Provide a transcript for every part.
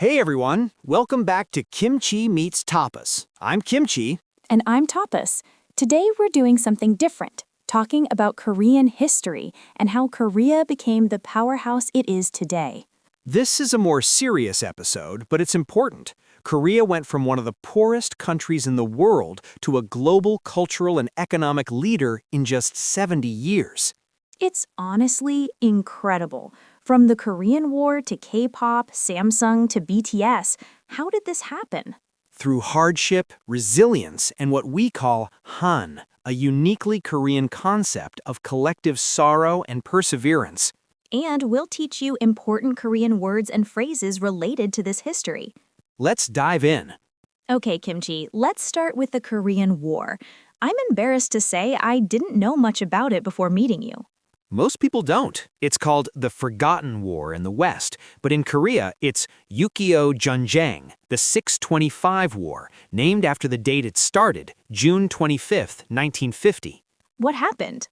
Hey everyone, welcome back to Kimchi Meets Tapas. I'm Kimchi. And I'm Tapas. Today we're doing something different, talking about Korean history and how Korea became the powerhouse it is today. This is a more serious episode, but it's important. Korea went from one of the poorest countries in the world to a global cultural and economic leader in just 70 years. It's honestly incredible. From the Korean War to K-pop, Samsung to BTS, how did this happen? Through hardship, resilience, and what we call Han, a uniquely Korean concept of collective sorrow and perseverance. And we'll teach you important Korean words and phrases related to this history. Let's dive in. Okay, Kimchi, let's start with the Korean War. I'm embarrassed to say I didn't know much about it before meeting you. Most people don't. It's called the Forgotten War in the West, but in Korea, it's Yukio Jeonjang, the 625 War, named after the date it started, June 25, 1950. What happened?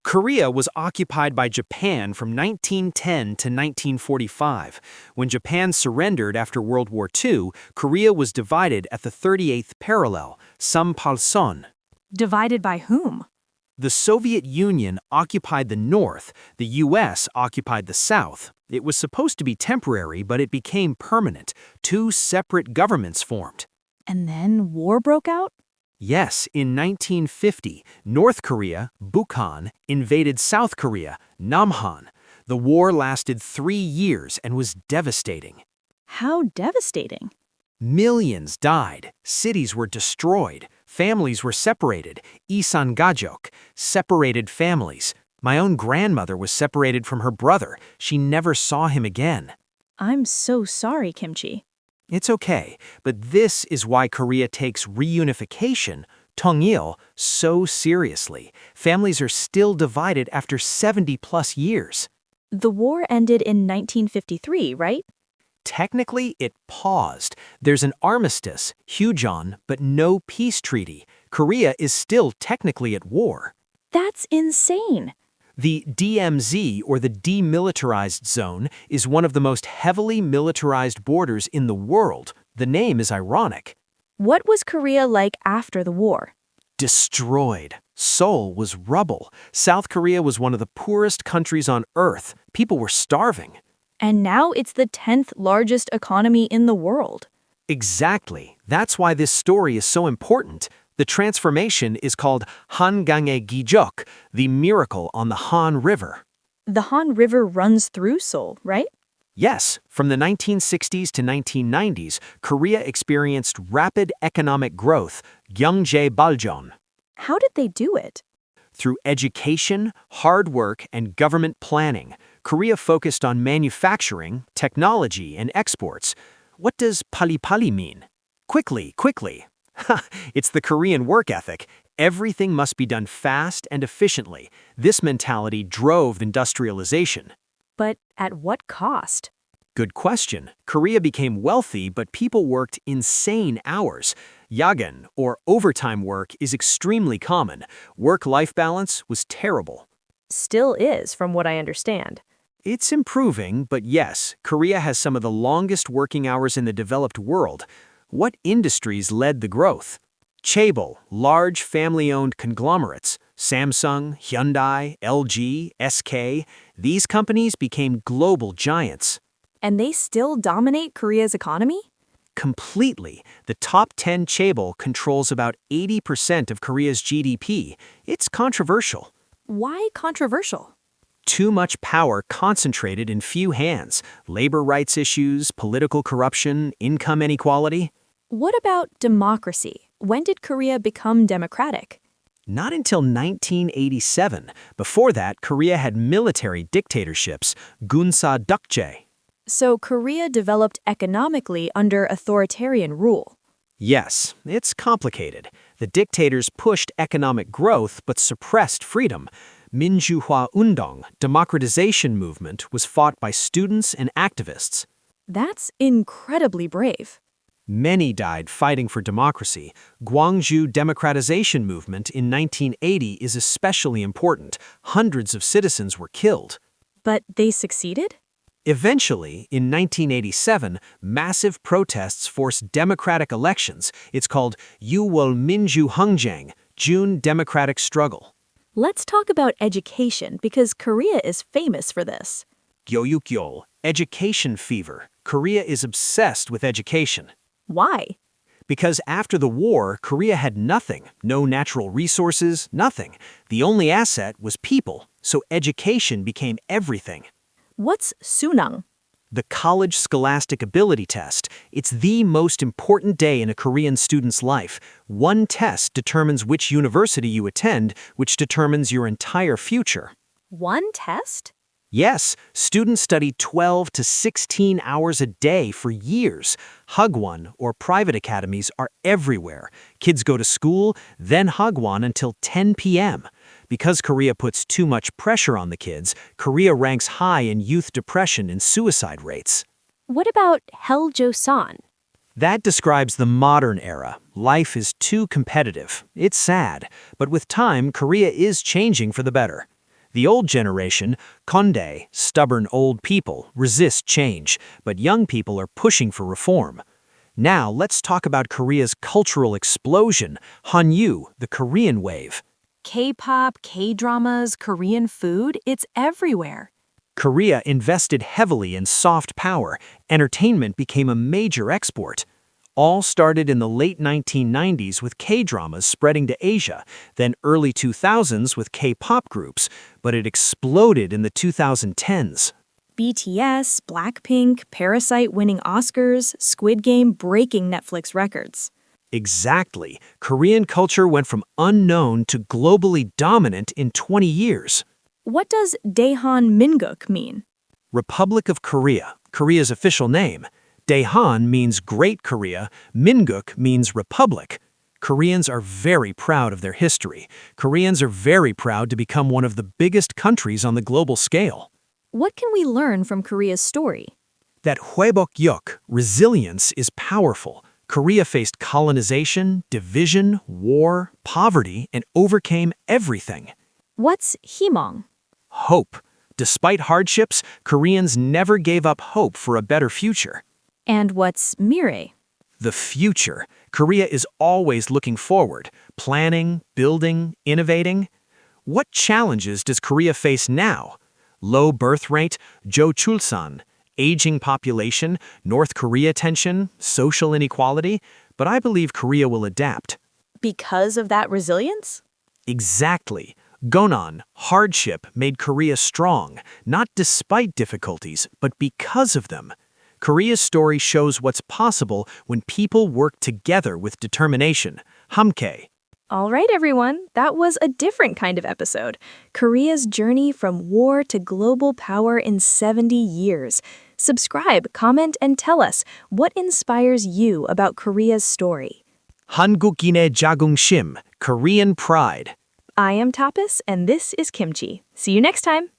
Korea was occupied by Japan from 1910 to 1945. When Japan surrendered after World War II, Korea was divided at the 38th parallel, Sampalson. Divided by whom? The Soviet Union occupied the north, the US occupied the south. It was supposed to be temporary, but it became permanent. Two separate governments formed. And then war broke out? Yes, in 1950, North Korea, Bukhan, invaded South Korea, Namhan. The war lasted 3 years and was devastating. How devastating. Millions died, cities were destroyed, families were separated, Isangajok, separated families. My own grandmother was separated from her brother. She never saw him again. I'm so sorry, Kimchi. It's okay, but this is why Korea takes reunification, Tongil, so seriously. Families are still divided after 70-plus years. The war ended in 1953, right? Technically, it paused. There's an armistice, Hujon, but no peace treaty. Korea is still technically at war. That's insane. The DMZ, or the Demilitarized Zone, is one of the most heavily militarized borders in the world. The name is ironic. What was Korea like after the war? Destroyed. Seoul was rubble. South Korea was one of the poorest countries on Earth. People were starving. And now it's the 10th largest economy in the world. Exactly. That's why this story is so important. The transformation is called Hangang의 기적, the miracle on the Han River. The Han River runs through Seoul, right? Yes, from the 1960s to 1990s, Korea experienced rapid economic growth, 경제 발전. How did they do it? Through education, hard work, and government planning, Korea focused on manufacturing, technology, and exports. What does ppalli mean? Quickly, quickly. It's the Korean work ethic. Everything must be done fast and efficiently. This mentality drove industrialization. But at what cost? Good question. Korea became wealthy, but people worked insane hours. Yagen, or overtime work, is extremely common. Work-life balance was terrible. Still is, from what I understand. It's improving, but yes, Korea has some of the longest working hours in the developed world. What industries led the growth? Chaebol, large family-owned conglomerates. Samsung, Hyundai, LG, SK. These companies became global giants. And they still dominate Korea's economy? Completely. The top 10 chaebol controls about 80% of Korea's GDP. It's controversial. Why controversial? Too much power concentrated in few hands. Labor rights issues, political corruption, income inequality. What about democracy? When did Korea become democratic? Not until 1987. Before that, Korea had military dictatorships, Gunsa Dukje. So Korea developed economically under authoritarian rule. Yes, it's complicated. The dictators pushed economic growth but suppressed freedom. Minjuhwa Undong, democratization movement, was fought by students and activists. That's incredibly brave. Many died fighting for democracy. Gwangju democratization movement in 1980 is especially important. Hundreds of citizens were killed. But they succeeded? Eventually, in 1987, massive protests forced democratic elections. It's called Yuwol Minju Hungjang, June Democratic Struggle. Let's talk about education because Korea is famous for this. Gyoyukyol, education fever. Korea is obsessed with education. Why? Because after the war, Korea had nothing. No natural resources, nothing. The only asset was people, so education became everything. What's Sunang? The College Scholastic Ability Test. It's the most important day in a Korean student's life. One test determines which university you attend, which determines your entire future. One test? Yes, students study 12 to 16 hours a day for years. Hagwon, or private academies, are everywhere. Kids go to school, then Hagwon until 10 p.m. Because Korea puts too much pressure on the kids, Korea ranks high in youth depression and suicide rates. What about Hallyu? That describes the modern era. Life is too competitive. It's sad, but with time, Korea is changing for the better. The old generation, Hyundai, stubborn old people, resist change, but young people are pushing for reform. Now, let's talk about Korea's cultural explosion, Hallyu, the Korean wave. K-pop, K-dramas, Korean food, it's everywhere. Korea invested heavily in soft power. Entertainment became a major export. All started in the late 1990s with K-dramas spreading to Asia, then early 2000s with K-pop groups, but it exploded in the 2010s. BTS, Blackpink, Parasite winning Oscars, Squid Game breaking Netflix records. Exactly. Korean culture went from unknown to globally dominant in 20 years. What does Daehan Minguk mean? Republic of Korea, Korea's official name. Daehan means Great Korea, Minguk means Republic. Koreans are very proud of their history. Koreans are very proud to become one of the biggest countries on the global scale. What can we learn from Korea's story? That Hwaebok-yuk, resilience, is powerful. Korea faced colonization, division, war, poverty, and overcame everything. What's Himong? Hope. Despite hardships, Koreans never gave up hope for a better future. And what's Mire? The future. Korea is always looking forward, planning, building, innovating. What challenges does Korea face now? Low birth rate, jochulsan, aging population, North Korea tension, social inequality, but I believe Korea will adapt. Because of that resilience? Exactly. Gonan, hardship, made Korea strong, not despite difficulties, but because of them. Korea's story shows what's possible when people work together with determination. Hamke. All right, everyone, that was a different kind of episode. Korea's journey from war to global power in 70 years. Subscribe, comment, and tell us what inspires you about Korea's story. Hangukine Jagungshim, Korean pride. I am Tapas, and this is Kimchi. See you next time.